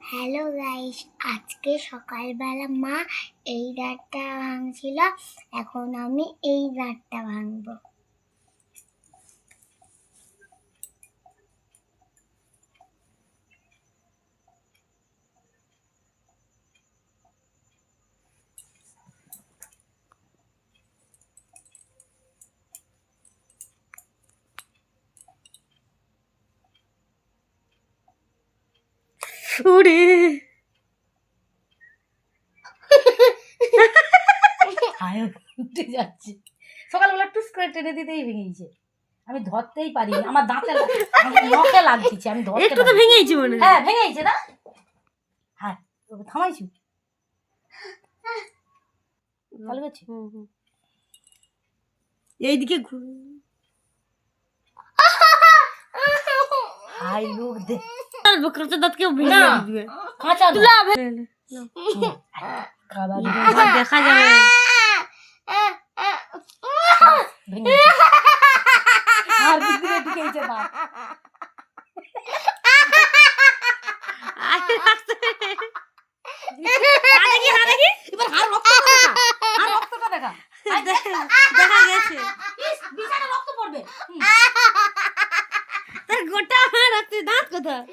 Hello guys, আজকে সকালবেলা মা এই দাঁতটা ভাঙছিল, এখন আমি এই দাঁতটা ভাঙবো। ওরে উঠে যাচ্ছে সকালবেলা টুস করে টেনে দিতেই ভেঙেছে। আমি ধরতেই পারিনি, আমার দাঁতে নখে লাগছে, আমি ধরতে একটু তো ভেঙেইছি মনে হয়। হ্যাঁ ভেঙেছে না। হ্যাঁ থামাইছি ভালো গেছে। এইদিকে হাই লোক দে কাঁচা দাঁত কেউ ভেঙে না দিবে। কাঁচা তুলা খাবার দেখা যাবে ভেঙেছে আর ভিতরে ঢুকেছে দাঁত। এবার হাড় রক্তটা দেখা, হাড় রক্তটা দেখা, দেখা গেছে ইস, বিছানা রক্ত পড়বে। তার গোটা রাখতে দাঁত কোথায়?